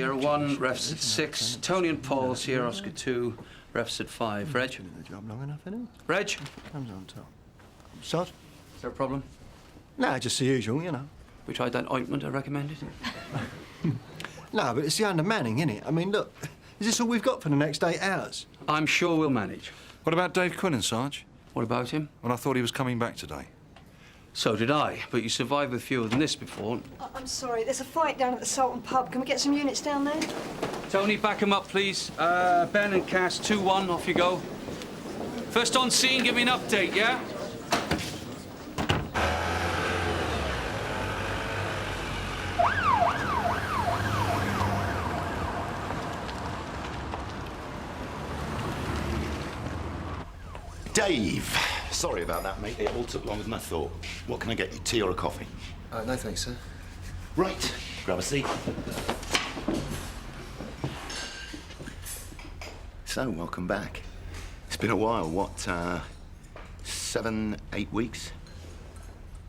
Sierra 1, refs at 6. Tony and Paul, Sierra Oscar 2, refs at 5. Reg? Been in the job long enough, isn't it? Reg? Comes on top. Sod? Is there a problem? No, just the usual, you know. We tried that ointment I recommended. No, but it's the undermanning, isn't it? I mean, look, is this all we've got for the next 8 hours? I'm sure we'll manage. What about Dave Quinnan, Sarge? What about him? Well, I thought he was coming back today. So did I, but you survived with fewer than this before. I'm sorry, there's a fight down at the Sultan pub. Can we get some units down there? Tony, back him up, please. Ben and Cass, 2-1, off you go. First on scene, give me an update, yeah? Dave! Sorry about that, mate. It all took longer than I thought. What can I get you, tea or a coffee? No thanks, sir. Right. Grab a seat. So, welcome back. It's been a while, what, 7, 8 weeks?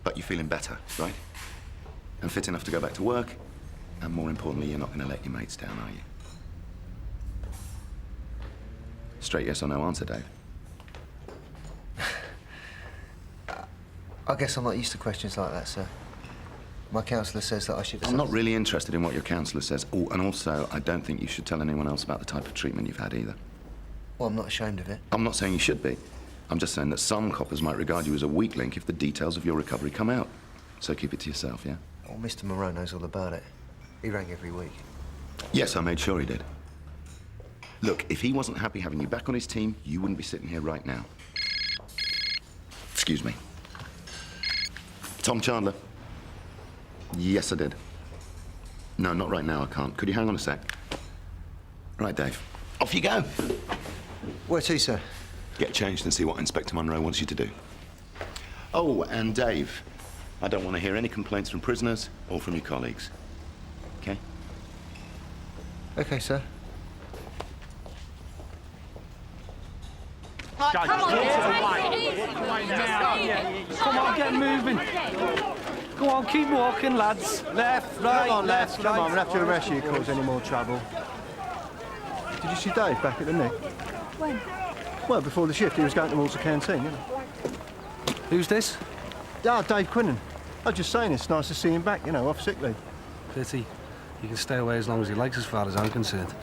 But you're feeling better, right? And fit enough to go back to work? And more importantly, you're not going to let your mates down, are you? Straight yes or no answer, Dave. I guess I'm not used to questions like that, sir. My counsellor says that I should... I'm not really interested in what your counsellor says. Oh, and also, I don't think you should tell anyone else about the type of treatment you've had either. Well, I'm not ashamed of it. I'm not saying you should be. I'm just saying that some coppers might regard you as a weak link if the details of your recovery come out. So keep it to yourself, yeah? Well, Mr. Monroe knows all about it. He rang every week. Yes, I made sure he did. Look, if he wasn't happy having you back on his team, you wouldn't be sitting here right now. Excuse me. Tom Chandler. Yes, I did. No, not right now, I can't. Could you hang on a sec? Right, Dave. Off you go. Where to, sir? Get changed and see what Inspector Monroe wants you to do. Oh, and Dave, I don't want to hear any complaints from prisoners or from your colleagues. Okay? Okay, sir. Come on, get moving. Go on, keep walking, lads. Left, right, Come on, left, come right. on, we'll have to arrest you if you cause any more trouble. Did you see Dave back at the Nick? When? Well, before the shift, he was going towards the canteen, you know. Who's this? Ah, Dave Quinnan. I was just saying it's nice to see him back, you know, off sick leave. Pity. He can stay away as long as he likes, as far as I'm concerned.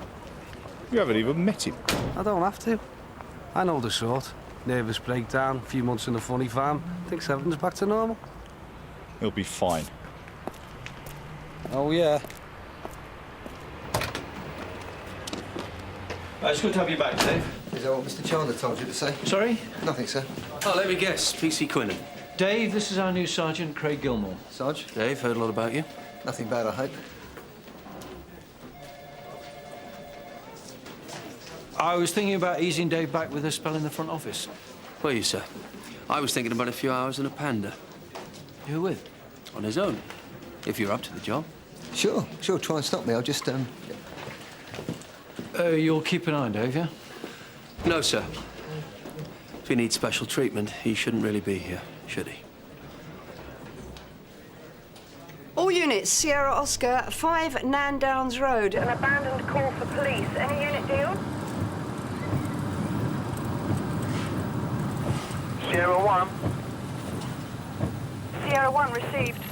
You haven't even met him. I don't have to. I know the sort. Nervous breakdown, a few months in the funny farm. Thinks everything's back to normal. He'll be fine. Oh, yeah. It's good to have you back, Dave. Is that what Mr. Chandler told you to say? Sorry? Nothing, sir. Oh, let me guess. PC Quinnan. Dave, this is our new Sergeant, Craig Gilmore. Sarge? Dave, heard a lot about you. Nothing bad, I hope. I was thinking about easing Dave back with a spell in the front office. Were you, sir? I was thinking about a few hours in a panda. Who with? On his own. If you're up to the job. Sure, try and stop me. I'll just, You'll keep an eye on Dave, yeah? No, sir. If he needs special treatment, he shouldn't really be here, should he? All units, Sierra Oscar, 5 Nandowns Road. An abandoned call for police. Any unit deal? Sierra 1. Sierra 1 received.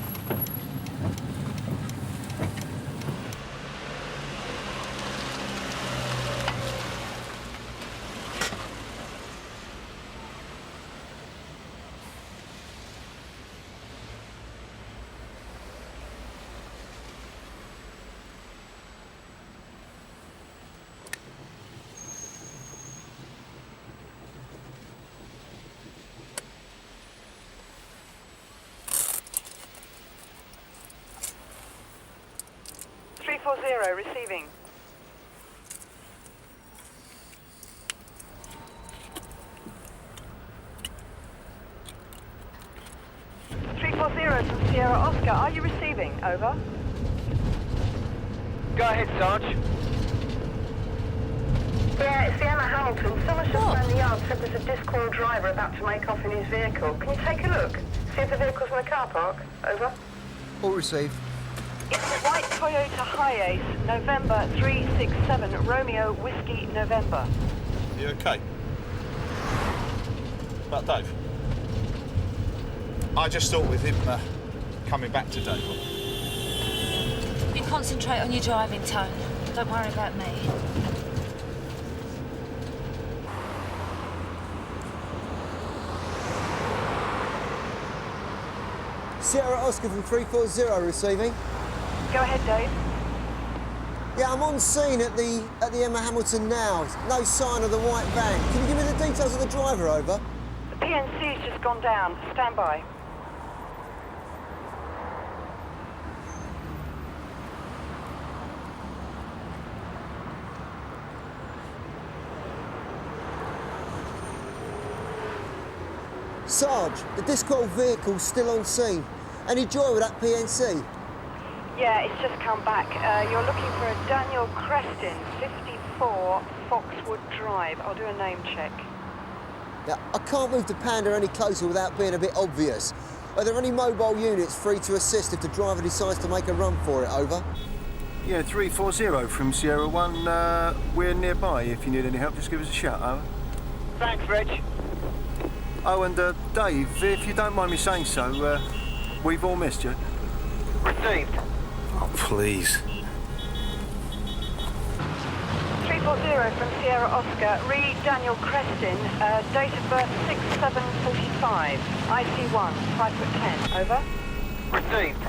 Receiving. from Sierra Oscar. Are you receiving? Over. Go ahead, Sarge. Yeah, it's the Emma Hamilton. Someone just around the yard said there's a discord driver about to make off in his vehicle. Can you take a look? See if the vehicle's in the car park. Over. All received. It's a white Toyota Hiace, November 367, Romeo Whiskey, November. You okay? About Dave? I just thought with him coming back today. You concentrate on your driving, Tone. Don't worry about me. Sierra Oscar from 340 receiving. Go ahead, Dave. Yeah, I'm on scene at the Emma Hamilton now. No sign of the white van. Can you give me the details of the driver, over? The PNC's just gone down. Stand by. Sarge, the disc-roll vehicle's still on scene. Any joy with that PNC? Yeah, it's just come back. You're looking for a Daniel Creston, 54 Foxwood Drive. I'll do a name check. Now, I can't move the Panda any closer without being a bit obvious. Are there any mobile units free to assist if the driver decides to make a run for it, over? Yeah, 340 from Sierra 1. We're nearby. If you need any help, just give us a shout, over. Thanks, Reg. Oh, and Dave, if you don't mind me saying so, we've all missed you. Received. Oh, please. 340 from Sierra Oscar, read Daniel Creston, date of birth 6745, IC1, 5'10", over. Received.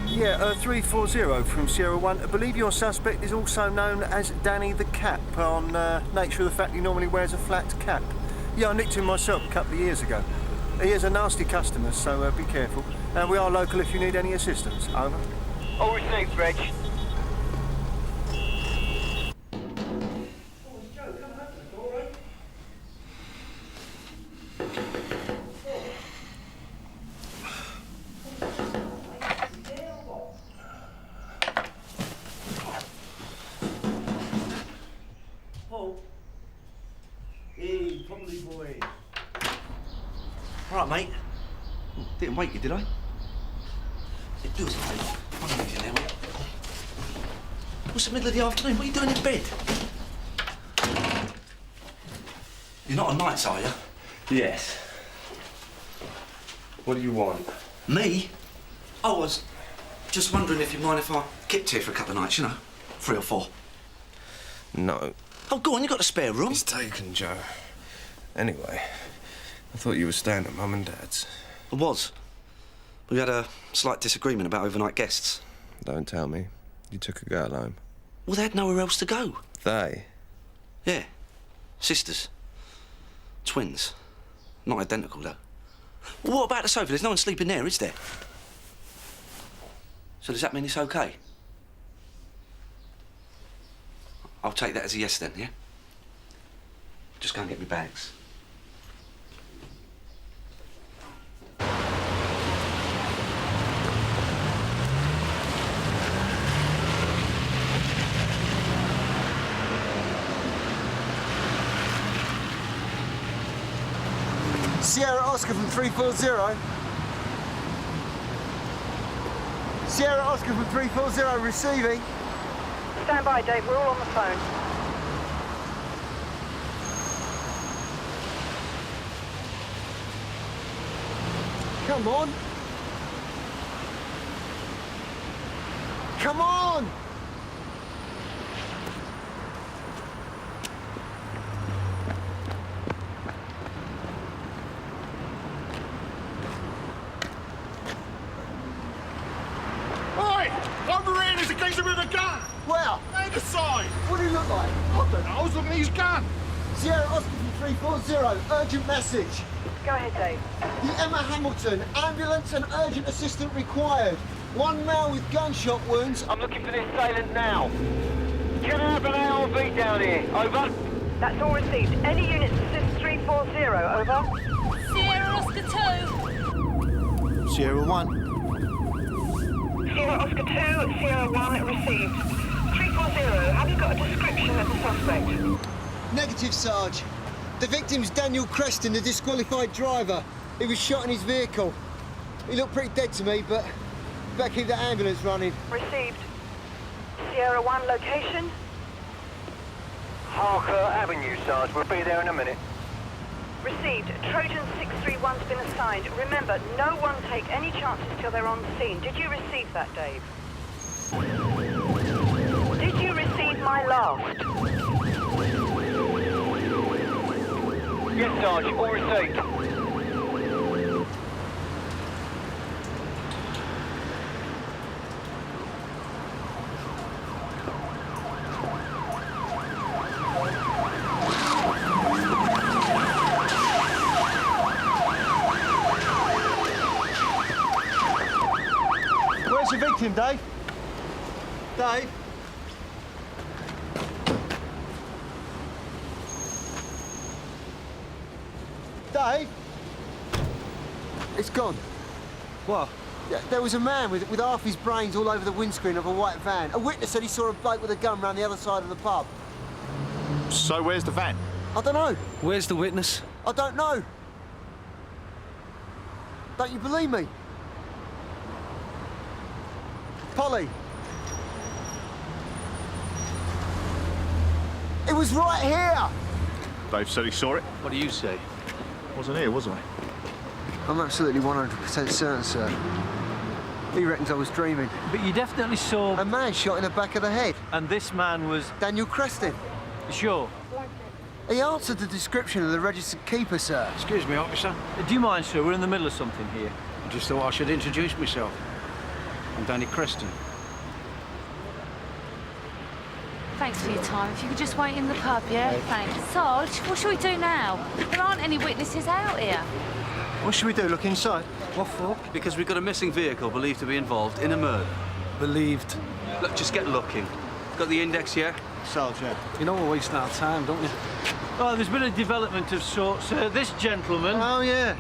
Yeah, 340 from Sierra 1. I believe your suspect is also known as Danny the Cap, on nature of the fact he normally wears a flat cap. Yeah, I nicked him myself a couple of years ago. He is a nasty customer, so be careful. And we are local if you need any assistance. Over. All received, Reg. All right, mate. Didn't wake you, did I? Do us a favour. I'll leave you there, mate. What's the middle of the afternoon? What are you doing in bed? You're not on nights, are you? Yes. What do you want? Me? I was just wondering if you'd mind if I kept here for a couple of nights, you know? 3 or 4. No. Oh, go on, you got a spare room. It's taken, Joe. Anyway, I thought you were staying at Mum and Dad's. I was. We had a slight disagreement about overnight guests. Don't tell me. You took a girl home. Well, they had nowhere else to go. They? Yeah. Sisters. Twins. Not identical, though. Well, what about the sofa? There's no one sleeping there, is there? So does that mean it's okay? I'll take that as a yes then, yeah? Just go and get me bags. Sierra Oscar from 340. Sierra Oscar from 340 receiving. Stand by, Dave. We're all on the phone. Come on. Come on! Over here, there's a geezer with a gun! Where? Either side! What do you look like? I don't know, I was looking at his gun! Sierra Oscar from 340, urgent message. Go ahead, Dave. The Emma Hamilton, ambulance and urgent assistant required. One male with gunshot wounds. I'm looking for this assailant now. Can I have an ARV down here? Over. That's all received. Any units assist 340, over. Sierra Oscar 2. Sierra 1. Sierra Oscar 2, Sierra 1 received. 340, have you got a description of the suspect? Negative, Sarge. The victim's Daniel Creston, the disqualified driver. He was shot in his vehicle. He looked pretty dead to me, but better keep that ambulance running. Received. Sierra 1, location? Harker Avenue, Sarge. We'll be there in a minute. Received. Trojan 631's been assigned. Remember, no one take any chances till they're on scene. Did you receive that, Dave? Did you receive my last? Yes, Sarge. All received. Where's the victim, Dave? Dave? Dave? It's gone. What? Yeah, there was a man with half his brains all over the windscreen of a white van. A witness said he saw a bloke with a gun round the other side of the pub. So where's the van? I don't know. Where's the witness? I don't know. Don't you believe me? Polly. It was right here. Dave said he saw it. What do you say? Wasn't here, was I? I'm absolutely 100% certain, sir. He reckons I was dreaming. But you definitely saw... A man shot in the back of the head. And this man was... Daniel Creston. Sure. He answered the description of the registered keeper, sir. Excuse me, officer. Do you mind, sir? We're in the middle of something here. I just thought I should introduce myself. I'm Danny Creston. Thanks for your time. If you could just wait in the pub, yeah? Thanks. Sarge, what should we do now? There aren't any witnesses out here. What should we do, look inside? What for? Because we've got a missing vehicle believed to be involved in a murder. Believed. Look, just get looking. Got the index here? Sarge, yeah. You know we're wasting our time, don't you? Oh, there's been a development of sorts, sir. This gentleman... Oh, yeah.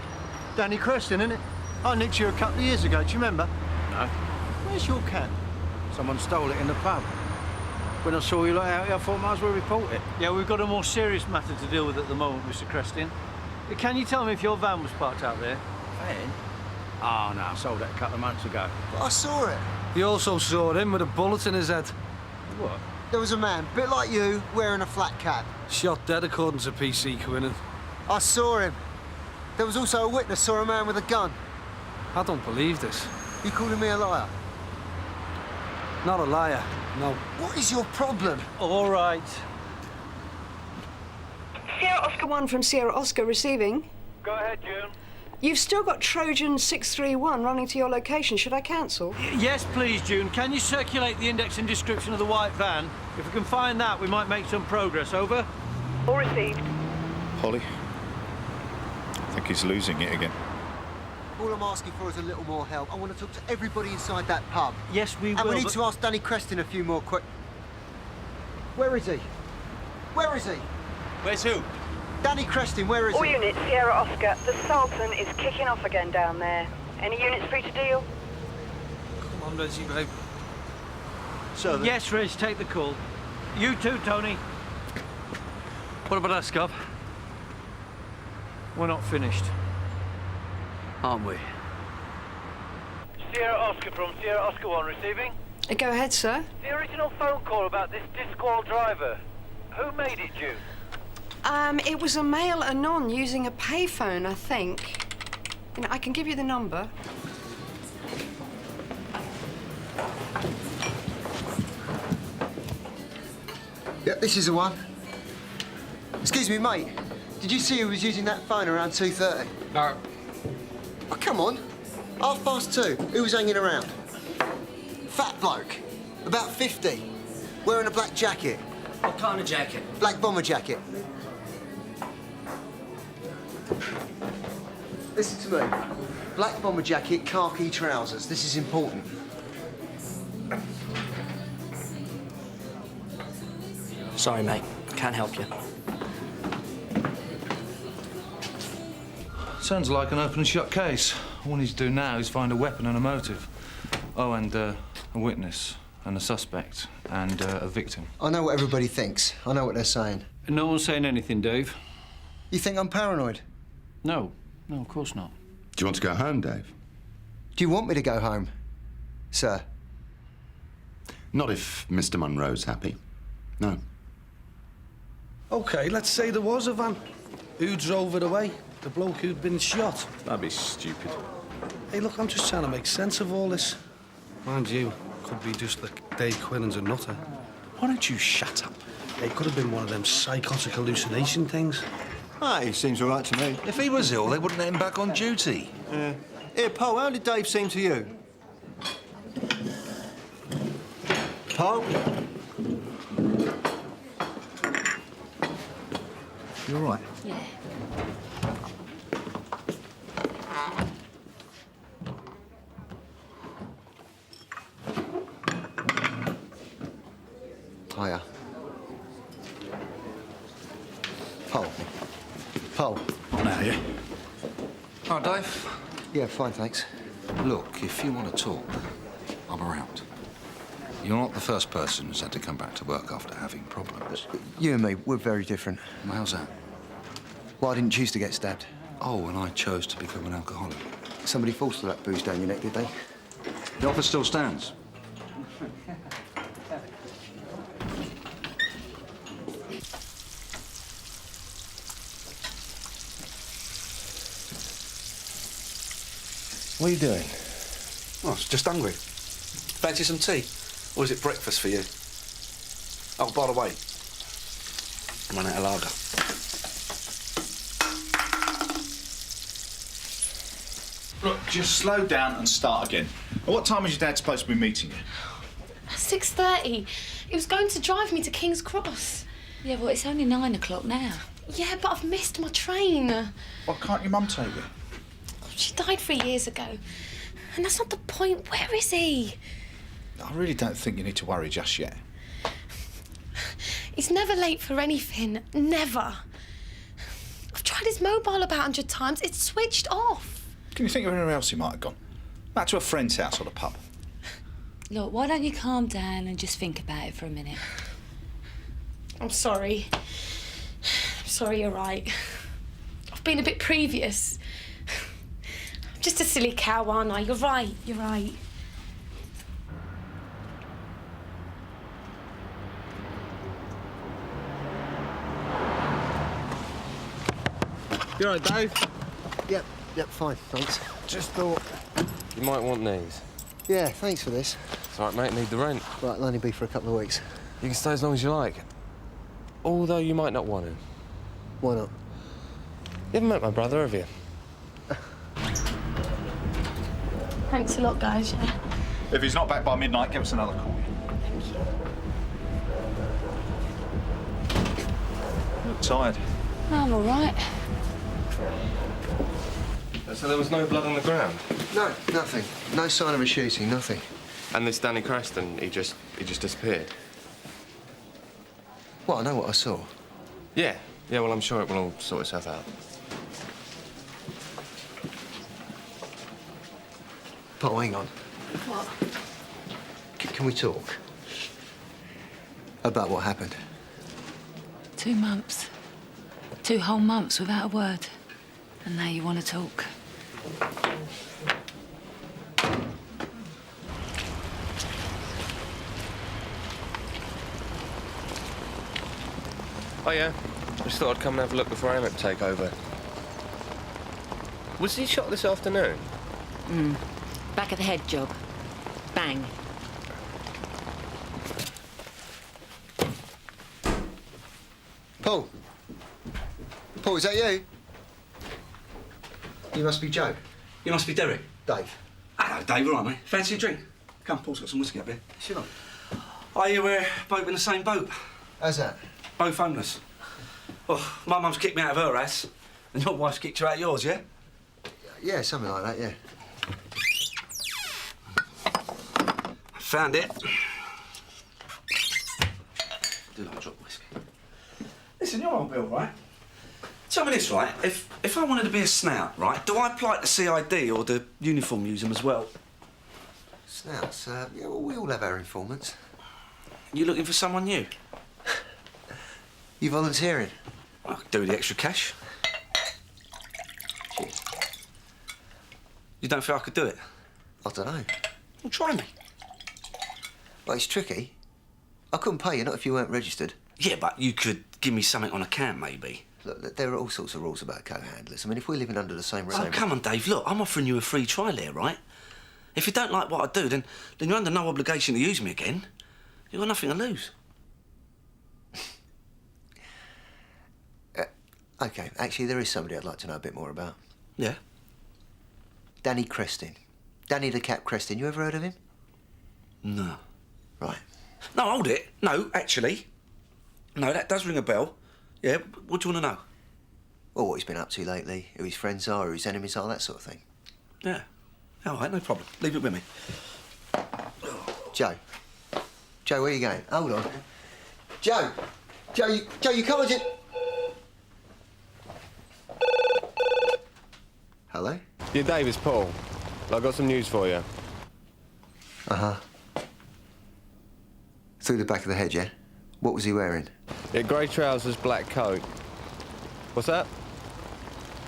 Danny Creston, isn't it? I nicked you a couple of years ago, do you remember? No. Where's your cat? Someone stole it in the pub. When I saw you lot out here, I thought I might as well report it. Yeah, we've got a more serious matter to deal with at the moment, Mr. Creston. Can you tell me if your van was parked out there? Van? Oh, no, I sold it a couple of months ago. I saw it. You also saw him with a bullet in his head. What? There was a man, bit like you, wearing a flat cap. Shot dead according to PC Quinnan. I saw him. There was also a witness saw a man with a gun. I don't believe this. You calling me a liar? Not a liar, no. What is your problem? All right. Sierra Oscar 1 from Sierra Oscar receiving. Go ahead, June. You've still got Trojan 631 running to your location. Should I cancel? Yes, please, June. Can you circulate the index and description of the white van? If we can find that, we might make some progress. Over. All received. Holly, I think he's losing it again. All I'm asking for is a little more help. I want to talk to everybody inside that pub. Yes, we will. And we need to ask Danny Creston a few more quick... Where is he? Where is he? Where's who? Danny Creston, where is All he? units, Sierra Oscar. The Sultan is kicking off again down there. Any units free to deal? Come on, Reggie, babe. So then... Yes, Reg, take the call. You too, Tony. What about us, Gov? We're not finished. Aren't we? Sierra Oscar from Sierra Oscar 1 receiving. Go ahead, sir. The original phone call about this Disqual driver. Who made it, June? It was a male anon using a payphone, I think. You know, I can give you the number. Yeah, this is the one. Excuse me, mate. Did you see who was using that phone around 2:30? No. Oh, come on. 2:30. Who was hanging around? Fat bloke. About 50. Wearing a black jacket. What kind of jacket? Black bomber jacket. Listen to me. Black bomber jacket, khaki trousers. This is important. Sorry, mate. Can't help you. Sounds like an open and shut case. All we need to do now is find a weapon and a motive. Oh, and a witness, and a suspect, and a victim. I know what everybody thinks. I know what they're saying. No one's saying anything, Dave. You think I'm paranoid? No. No, of course not. Do you want to go home, Dave? Do you want me to go home, sir? Not if Mr. Monroe's happy. No. OK, let's say there was a van. Who drove it away? The bloke who'd been shot? That'd be stupid. Hey, look, I'm just trying to make sense of all this. Mind you, could be just that Dave Quinnan's a nutter. Why don't you shut up? It could have been one of them psychotic hallucination things. He seems all right to me. If he was ill, they wouldn't let him back on duty. Here, Paul, how did Dave seem to you? Paul? You all right? Yeah. Hiya. Paul. On out here. All right, Dave. Yeah, fine, thanks. Look, if you want to talk, I'm around. You're not the first person who's had to come back to work after having problems. You and me, we're very different. Well, how's that? Well, I didn't choose to get stabbed. Oh, and I chose to become an alcoholic. Somebody forced that booze down your neck, did they? The offer still stands. What are you doing? Oh, I was just hungry. Fancy some tea? Or is it breakfast for you? Oh, by the way, I ran out of lager. Look, just slow down and start again. At what time is your dad supposed to be meeting you? 6:30. He was going to drive me to King's Cross. Yeah, well, it's only 9 o'clock now. Yeah, but I've missed my train. Why can't your mum take you? She died 3 years ago. And that's not the point. Where is he? I really don't think you need to worry just yet. He's never late for anything. Never. I've tried his mobile about 100 times. It's switched off. Can you think of anywhere else he might have gone? Back to a friend's house or the pub? Look, why don't you calm down and just think about it for a minute? I'm sorry. I'm sorry, you're right. I've been a bit previous. I'm just a silly cow, aren't I? You're right, you're right. You all right, Dave? Yep, fine, thanks. Just thought you might want these. Yeah, thanks for this. It's all right, mate, need the rent. Right, it'll only be for a couple of weeks. You can stay as long as you like. Although you might not want to. Why not? You haven't met my brother, have you? Thanks a lot, guys, yeah. If he's not back by midnight, give us another call. Thank you. You look tired. I'm all right. So there was no blood on the ground? No, nothing. No sign of a shooting, nothing. And this Danny Creston, he just disappeared? Well, I know what I saw. Yeah, well, I'm sure it will all sort itself out. Paul, hang on. What? Can we talk? About what happened? 2 months. 2 whole months without a word. And now you want to talk. Oh, yeah? Just thought I'd come and have a look before Emmett take over. Was he shot this afternoon? Back of the head job. Bang. Paul? Paul, is that you? You must be Joe. You must be Derek. Dave. Hello, Dave, all right, mate? Fancy a drink? Come, Paul's got some whiskey up here. Sure. I hear we're both in the same boat. How's that? Both homeless. Oh, my mum's kicked me out of her ass, and your wife's kicked her out of yours, yeah? Yeah, something like that, yeah. Found it. Do like a drop of whiskey. Listen, you're on Bill, right? Tell me this, right? If I wanted to be a snout, right, do I apply to CID or the uniform use them as well? Snouts? Yeah, well, we all have our informants. You looking for someone new? You volunteering? I could do with the extra cash. Cheers. You don't feel I could do it? I don't know. Well, try me. Well, it's tricky. I couldn't pay you, not if you weren't registered. Yeah, but you could give me something on account, maybe. Look, there are all sorts of rules about co-handlers. I mean, if we're living under the same roof... Oh, come on, Dave. Look, I'm offering you a free trial here, right? If you don't like what I do, then you're under no obligation to use me again. You've got nothing to lose. OK, actually, there is somebody I'd like to know a bit more about. Yeah? Danny Crestin. Danny the Cat Crestin. You ever heard of him? No. Right. No, hold it. No, actually. No, that does ring a bell. Yeah, what do you want to know? Well, what he's been up to lately, who his friends are, who his enemies are, that sort of thing. Yeah. All right, no problem. Leave it with me. Joe. Joe, where are you going? Hold on. Joe! Joe, you can't just... Hello? Yeah, Dave, it's Paul. I've got some news for you. Uh-huh. Through the back of the head, yeah? What was he wearing? Yeah, grey trousers, black coat. What's that?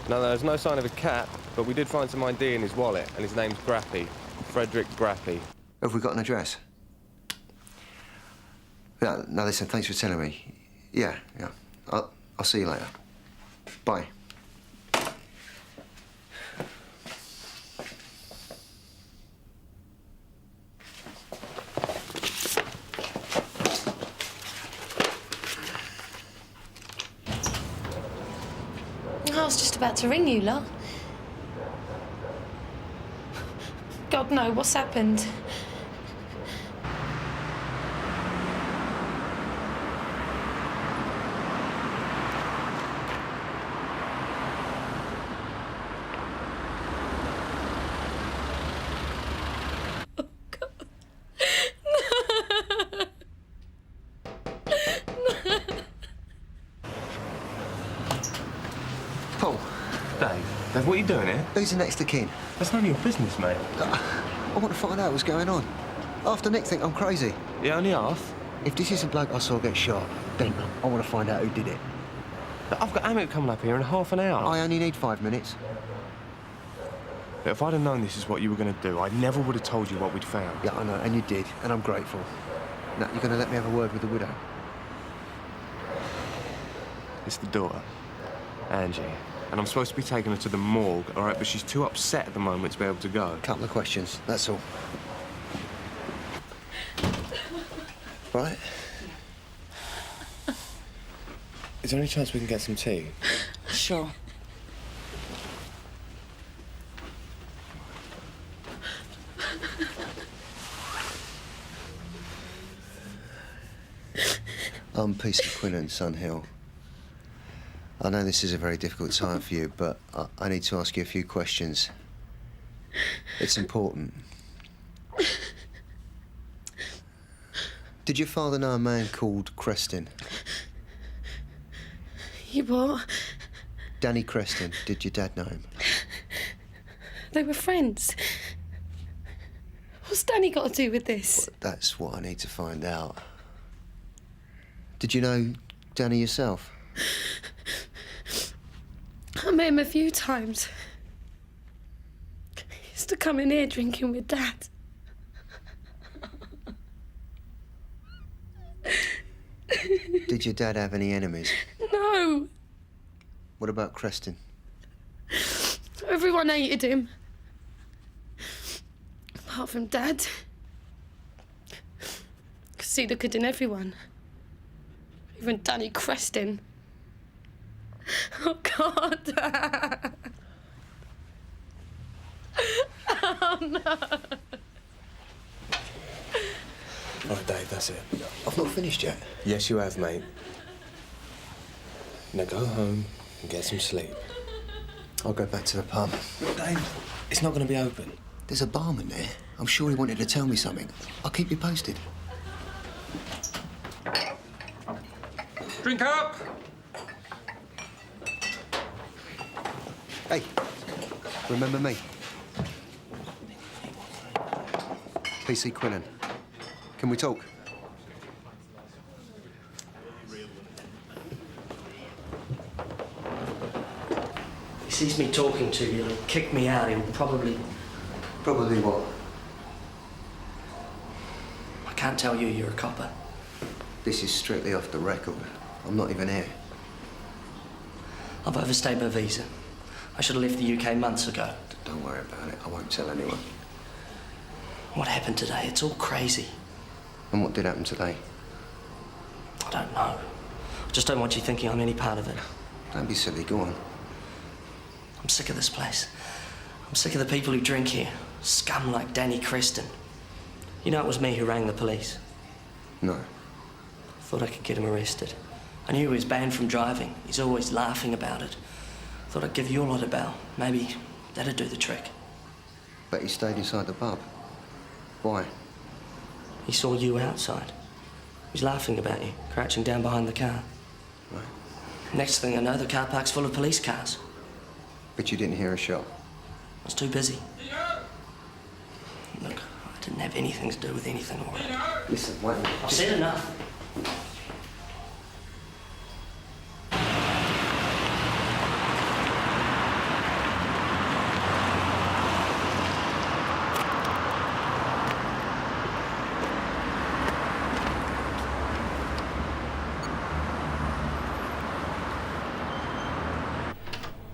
No, there's no sign of a cat, but we did find some ID in his wallet, and his name's Grappy. Frederick Grappy. Have we got an address? No, listen, thanks for telling me. Yeah. I'll see you later. Bye. I was just about to ring you, lot. God, no, what's happened? Dave, what are you doing here? Who's the next of kin? That's none of your business, mate. I want to find out what's going on. After Nick think I'm crazy. Yeah, only half. If this is a bloke I saw get shot, then I want to find out who did it. But I've got Amit coming up here in half an hour. I only need 5 minutes. But if I'd have known this is what you were going to do, I never would have told you what we'd found. Yeah, I know, and you did, and I'm grateful. Now, you're going to let me have a word with the widow? It's the daughter, Angie. And I'm supposed to be taking her to the morgue, all right? But she's too upset at the moment to be able to go. Couple of questions, that's all. Right? Is there any chance we can get some tea? Sure. I'm P.C. Quinnan, Sun Hill. I know this is a very difficult time for you, but I need to ask you a few questions. It's important. Did your father know a man called Crestin? You what? Danny Crestin. Did your dad know him? They were friends. What's Danny got to do with this? Well, that's what I need to find out. Did you know Danny yourself? I met him a few times. He used to come in here drinking with Dad. Did your dad have any enemies? No. What about Crestin? Everyone hated him. Apart from Dad. Could see the good in everyone. Even Danny Crestin. Oh, God. Oh, no. All right, Dave, that's it. I've not finished yet. Yes, you have, mate. Now go home and get some sleep. I'll go back to the pub. Look, Dave, it's not going to be open. There's a barman there. I'm sure he wanted to tell me something. I'll keep you posted. Drink up! Hey, remember me? P.C. Quinnan. Can we talk? He sees me talking to you, he'll kick me out, he'll probably... Probably what? I can't tell you you're a copper. This is strictly off the record. I'm not even here. I've overstayed my visa. I should have left the UK months ago. Don't worry about it. I won't tell anyone. What happened today? It's all crazy. And what did happen today? I don't know. I just don't want you thinking I'm any part of it. Don't be silly. Go on. I'm sick of this place. I'm sick of the people who drink here. Scum like Danny Creston. You know it was me who rang the police. No. Thought I could get him arrested. I knew he was banned from driving. He's always laughing about it. Thought I'd give you a lot of bell. Maybe that'd do the trick. But he stayed inside the pub. Why? He saw you outside. He was laughing about you, crouching down behind the car. Right. Next thing I know, the car park's full of police cars. But you didn't hear a shot? I was too busy. Look, I didn't have anything to do with anything, all right? Listen, wait a minute. I've said enough.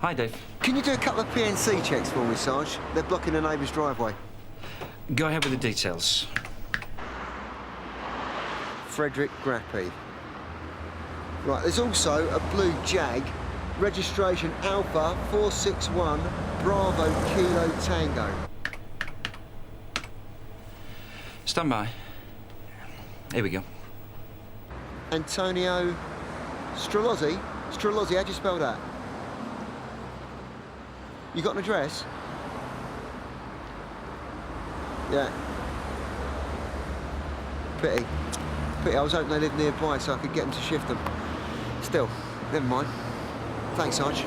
Hi, Dave. Can you do a couple of PNC checks for me, Sarge? They're blocking a neighbour's driveway. Go ahead with the details. Frederick Grappy. Right, there's also a blue Jag, registration Alpha 461 Bravo Kilo Tango. Stand by. Here we go. Antonio Strelozzi? Strelozzi, how'd you spell that? You got an address? Yeah. Pity. I was hoping they lived nearby so I could get them to shift them. Still, never mind. Thanks, Sarge.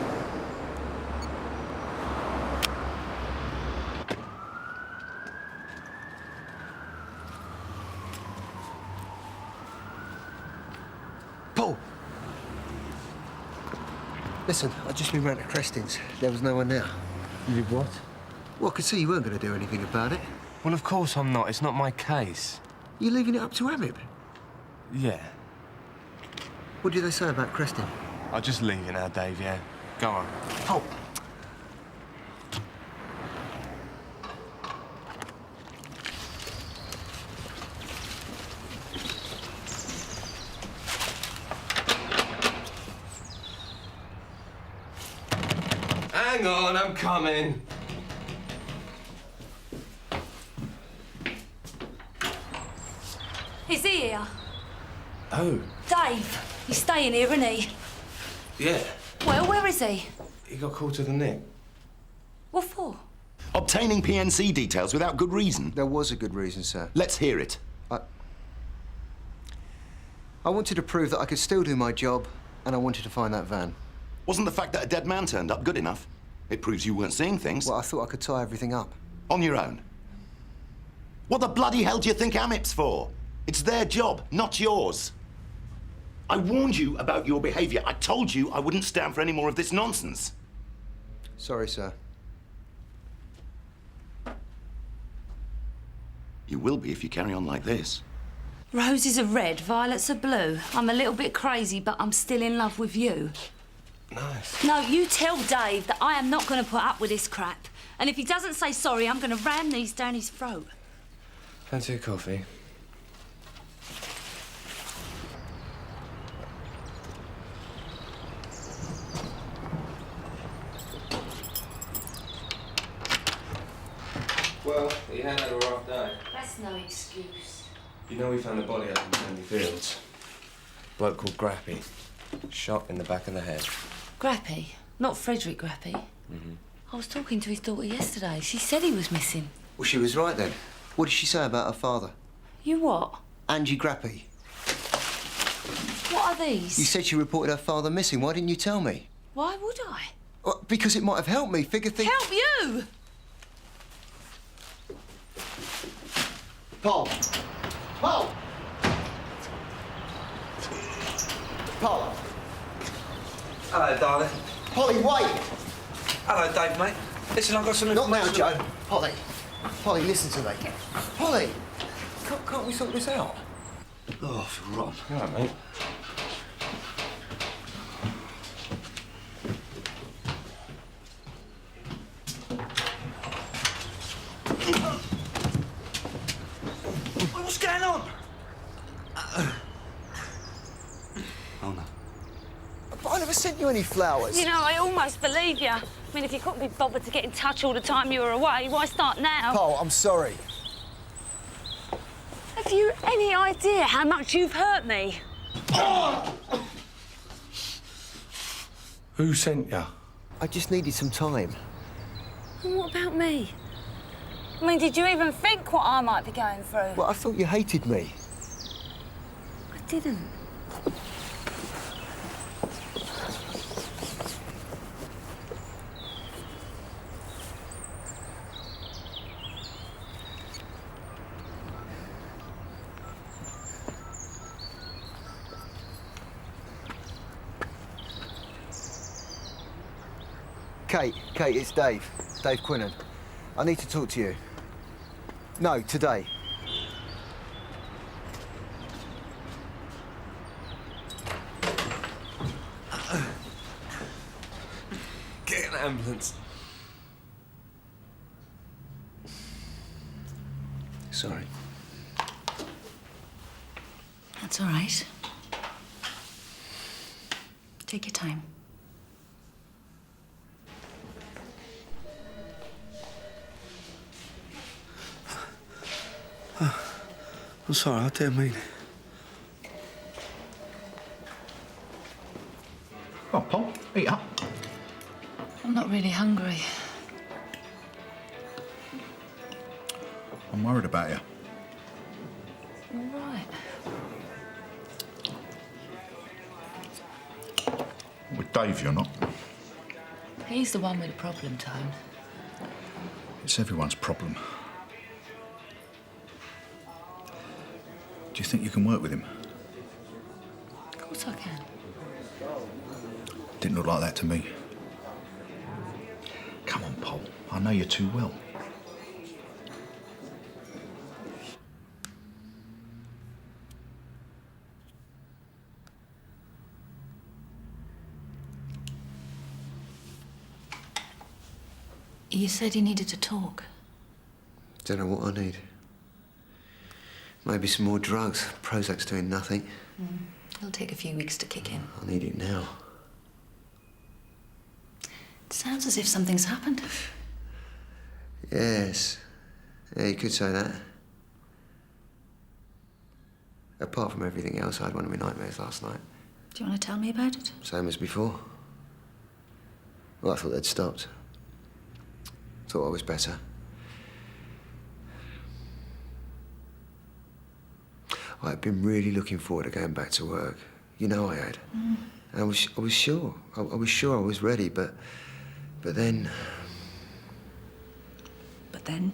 Paul! Listen, I've just been round to Creston's. There was no one there. You did what? Well, I could see you weren't going to do anything about it. Well, of course I'm not. It's not my case. You're leaving it up to Habib? Yeah. What did they say about Creston? I'll just leave it now, Dave, yeah? Go on. Oh! Hang on, I'm coming. Is he here? Oh. Dave, he's staying here, isn't he? Yeah. Well, where is he? He got called to the nick. What for? Obtaining PNC details without good reason. There was a good reason, sir. Let's hear it. I wanted to prove that I could still do my job, and I wanted to find that van. Wasn't the fact that a dead man turned up good enough? It proves you weren't seeing things. Well, I thought I could tie everything up. On your own? What the bloody hell do you think AMIP's for? It's their job, not yours. I warned you about your behaviour. I told you I wouldn't stand for any more of this nonsense. Sorry, sir. You will be if you carry on like this. Roses are red, violets are blue. I'm a little bit crazy, but I'm still in love with you. Nice. No, you tell Dave that I am not going to put up with this crap. And if he doesn't say sorry, I'm going to ram these down his throat. Fancy a coffee? Well, he had a rough day. That's no excuse. You know we found a body out in Sandy Fields. Bloke called Grappy. Shot in the back of the head. Grappy? Not Frederick Grappy? Mm-hmm. I was talking to his daughter yesterday. She said he was missing. Well, she was right then. What did she say about her father? You what? Angie Grappy. What are these? You said she reported her father missing. Why didn't you tell me? Why would I? Well, because it might have helped me. Figure things... Help you? Paul! Paul! Paul! Hello, darling. Polly, wait! Hello, Dave, mate. Listen, I've got some Not now, information... Joe. Polly. Polly, listen to me. Polly! Can't we sort this out? Oh, I feel rotten. All right, mate. What's going on? Oh, no. But I never sent you any flowers. You know, I almost believe you. I mean, if you couldn't be bothered to get in touch all the time you were away, why start now? Paul, I'm sorry. Have you any idea how much you've hurt me? Who sent you? I just needed some time. And what about me? I mean, did you even think what I might be going through? Well, I thought you hated me. I didn't. Kate, it's Dave. Dave Quinnan. I need to talk to you. No, today. Get an ambulance. Sorry. That's all right. Take your time. I'm sorry, I didn't mean it. Oh, Paul, eat up. I'm not really hungry. I'm worried about you. All right. With Dave, you're not. He's the one with a problem, Tone. It's everyone's problem. Do you think you can work with him? Of course I can. Didn't look like that to me. Come on, Paul. I know you too well. You said you needed to talk. Don't know what I need. Maybe some more drugs. Prozac's doing nothing. It'll take a few weeks to kick in. I need it now. It sounds as if something's happened. Yes. Yeah, you could say that. Apart from everything else, I had one of my nightmares last night. Do you want to tell me about it? Same as before. Well, I thought they'd stopped. Thought I was better. I'd been really looking forward to going back to work. You know I had. And I was sure. I was sure I was ready, but then... But then?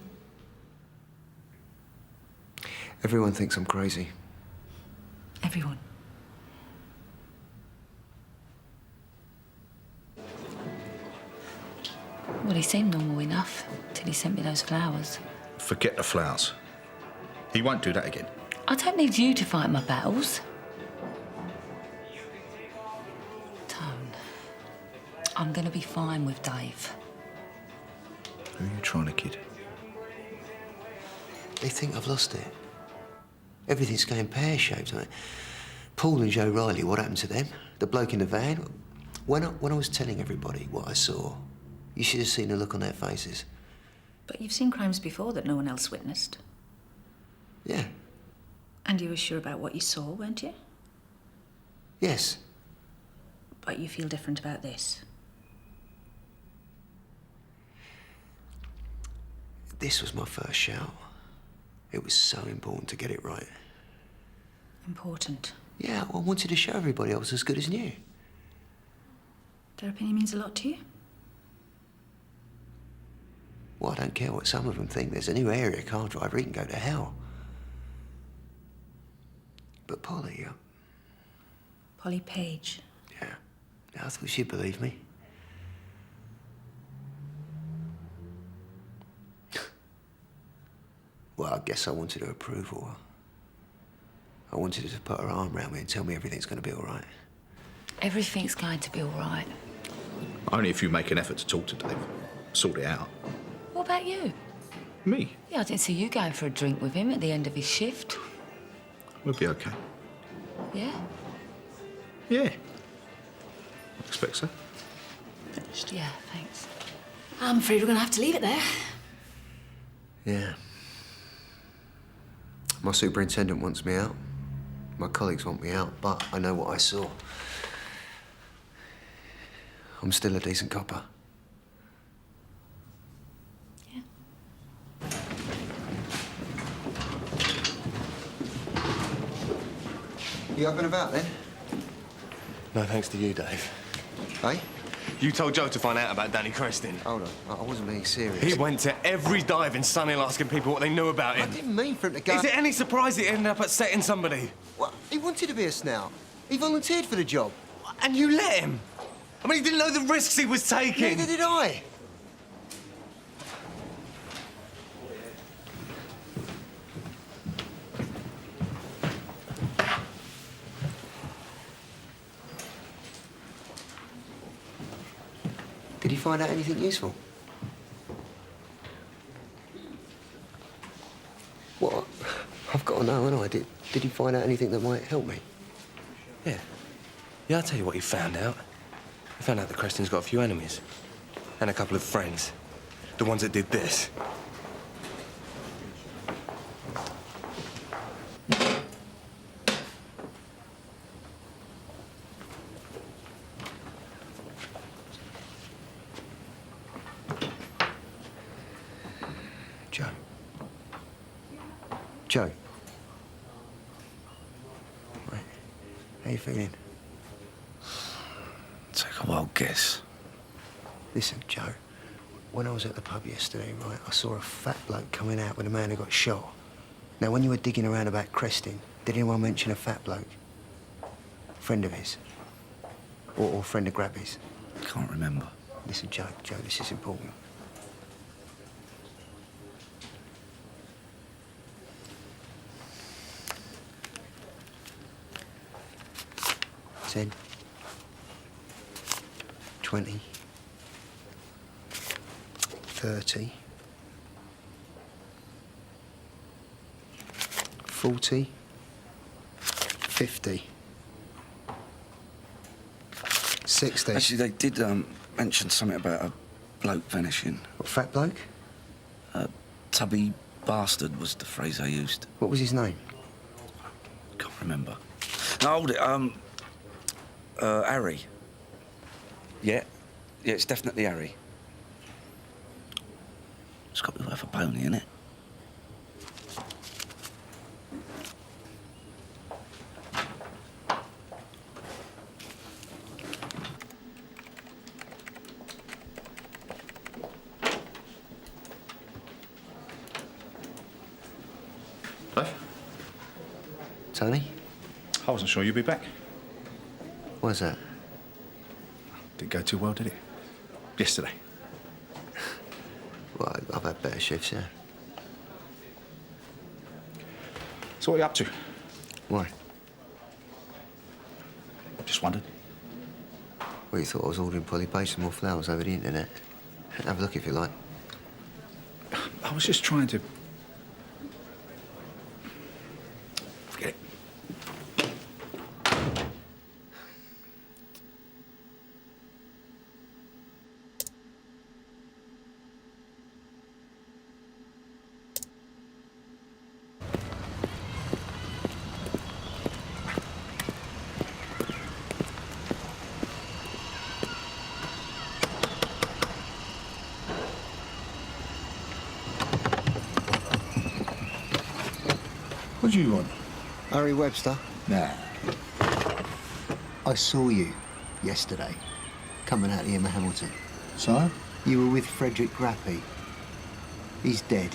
Everyone thinks I'm crazy. Everyone. Well, he seemed normal enough till he sent me those flowers. Forget the flowers. He won't do that again. I don't need you to fight my battles. Tone, I'm gonna be fine with Dave. Who are you trying to kid? They think I've lost it. Everything's going pear-shaped. Paul and Joe Riley, what happened to them? The bloke in the van? When I was telling everybody what I saw, you should have seen the look on their faces. But you've seen crimes before that no one else witnessed. Yeah. And you were sure about what you saw, weren't you? Yes. But you feel different about this. This was my first shout. It was so important to get it right. Important. Yeah, I wanted to show everybody I was as good as new. Their opinion means a lot to you? Well, I don't care what some of them think. There's a new area car driver, he can go to hell. But Polly, Polly Page. Yeah, I thought she'd believe me. Well, I guess I wanted her approval. I wanted her to put her arm around me and tell me everything's going to be all right. Everything's going to be all right. Only if you make an effort to talk to Dave. Sort it out. What about you? Me? Yeah, I didn't see you going for a drink with him at the end of his shift. We'll be okay. Yeah? Yeah. I expect so. Yeah, thanks. I'm afraid we're going to have to leave it there. Yeah. My superintendent wants me out. My colleagues want me out, but I know what I saw. I'm still a decent copper. Yeah. You up and about then? No thanks to you, Dave. Hey? You told Joe to find out about Danny Creston. Hold on, I wasn't being serious. He went to every dive in Sunhill asking people what they knew about him. I didn't mean for him to go... Is it any surprise he ended up upsetting somebody? Well, he wanted to be a snout. He volunteered for the job. And you let him? I mean, he didn't know the risks he was taking. Neither did I. Did he find out anything useful? What? I've got to know, haven't I? Did he find out anything that might help me? Yeah. Yeah, I'll tell you what he found out. He found out that Creston's got a few enemies. And a couple of friends. The ones that did this. Joe. Right. How you feeling? Take a wild guess. Listen, Joe. When I was at the pub yesterday, right, I saw a fat bloke coming out with a man who got shot. Now, when you were digging around about Creston, did anyone mention a fat bloke? Friend of his? Or friend of Grappy's? Can't remember. Listen, Joe, this is important. 10, 20, 30, 40, 50, 60. Actually, they did mention something about a bloke vanishing. What, fat bloke? Tubby bastard was the phrase they used. What was his name? Can't remember. No, hold it. Harry. Yeah, it's definitely Harry. It's got to be worth a pony, innit? Dave? Tony? I wasn't sure you'd be back. Why's that? Didn't go too well, did it? Yesterday. Well, I've had better shifts, yeah. So what are you up to? Why? Just wondered. Well, you thought I was ordering Polly Page some more flowers over the internet. Have a look if you like. I was just trying to... Forget it. What do you want? Harry Webster? Nah. I saw you yesterday, coming out of Emma Hamilton. So? You were with Frederick Grappy. He's dead.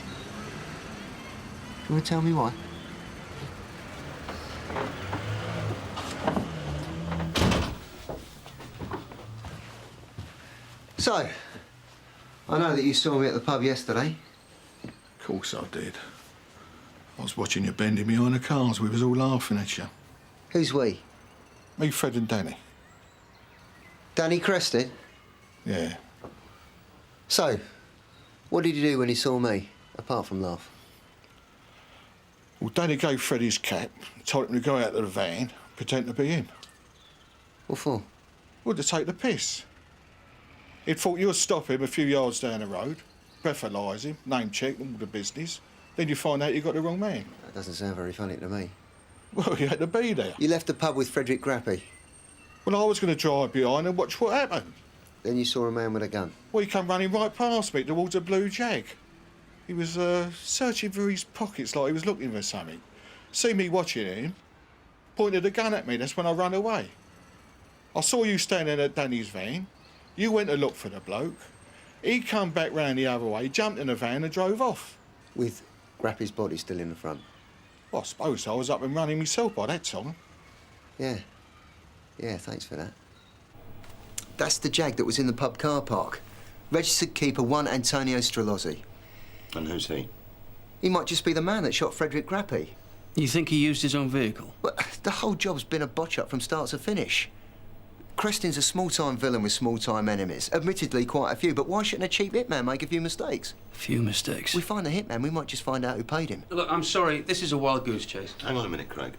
You want to tell me why? So, I know that you saw me at the pub yesterday. Of course I did. I was watching you bending behind the cars. We was all laughing at you. Who's we? Me, Fred and Danny. Danny Creston? Yeah. So, what did he do when he saw me, apart from laugh? Well, Danny gave Fred his cap, told him to go out of the van, pretend to be him. What for? Well, to take the piss. He'd thought you'd stop him a few yards down the road, breathalyse him, name check, all the business. Then you find out you got the wrong man. That doesn't sound very funny to me. Well, you had to be there. You left the pub with Frederick Grappy. Well, I was going to drive behind and watch what happened. Then you saw a man with a gun. Well, he come running right past me towards a blue Jag. He was searching for his pockets like he was looking for something. See me watching him, pointed a gun at me. That's when I ran away. I saw you standing at Danny's van. You went to look for the bloke. He come back round the other way, jumped in the van and drove off. With Grappy's body still in the front? Well, I suppose I was up and running myself by that time. Yeah. Yeah, thanks for that. That's the Jag that was in the pub car park. Registered keeper 1 Antonio Strelozzi. And who's he? He might just be the man that shot Frederick Grappy. You think he used his own vehicle? Well, the whole job's been a botch-up from start to finish. Creston's a small-time villain with small-time enemies. Admittedly, quite a few, but why shouldn't a cheap hitman make a few mistakes? A few mistakes? We find the hitman, we might just find out who paid him. Look, I'm sorry, this is a wild goose chase. Hang on a minute, Craig.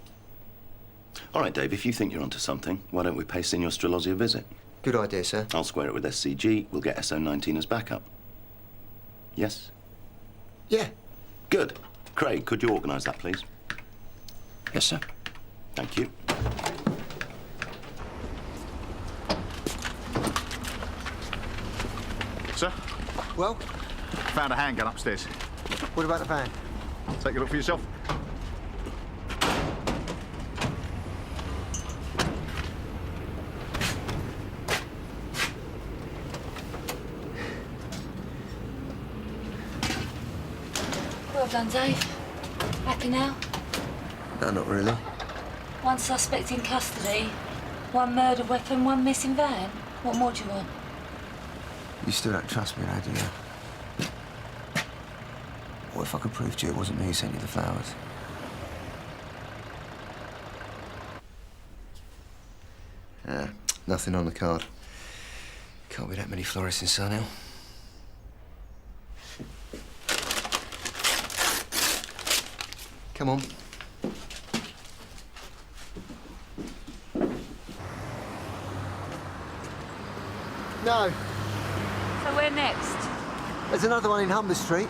All right, Dave, if you think you're onto something, why don't we pay Senor Strelozzi a visit? Good idea, sir. I'll square it with SCG. We'll get SO19 as backup. Yes? Yeah. Good. Craig, could you organise that, please? Yes, sir. Thank you. Sir? Well? Found a handgun upstairs. What about the van? Take a look for yourself. Well done, Dave. Happy now? No, not really. 1 suspect in custody, 1 murder weapon, 1 missing van. What more do you want? You still don't trust me now, do you? What if I could prove to you it wasn't me who sent you the flowers? Nothing on the card. Can't be that many florists in Sunhill. Come on. No. So where next? There's another one in Humber Street.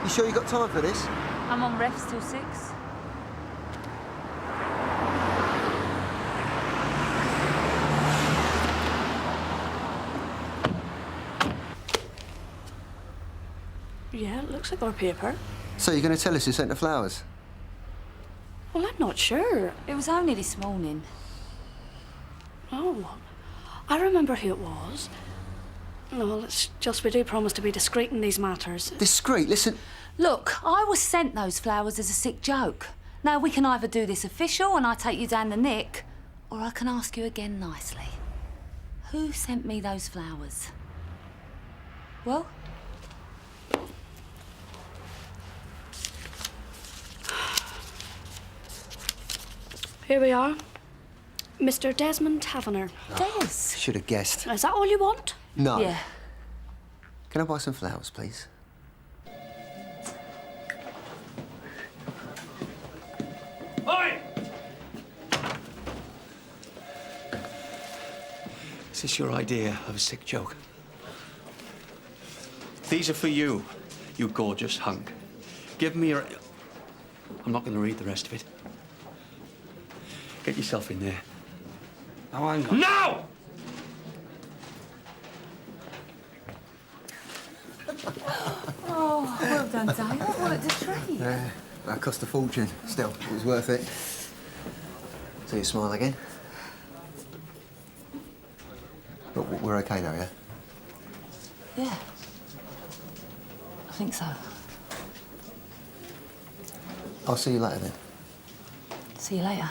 You sure you got time for this? I'm on refs till 6. Yeah, it looks like our paper. So you're going to tell us who sent the flowers? Well, I'm not sure. It was only this morning. Oh, I remember who it was. No, it's just we do promise to be discreet in these matters. Discreet? Listen... Look, I was sent those flowers as a sick joke. Now, we can either do this official and I take you down the nick, or I can ask you again nicely. Who sent me those flowers? Well? Here we are. Mr. Desmond Taviner. Des? Should have guessed. Is that all you want? No. Yeah. Can I buy some flowers, please? Oi! Is this your idea of a sick joke? These are for you, you gorgeous hunk. Give me your... I'm not going to read the rest of it. Get yourself in there. Now, hang on. No! Oh, well done, Dave. What a treat. Yeah, that cost a fortune. Still, it was worth it. So you smile again? But we're okay now, yeah? Yeah. I think so. I'll see you later then. See you later.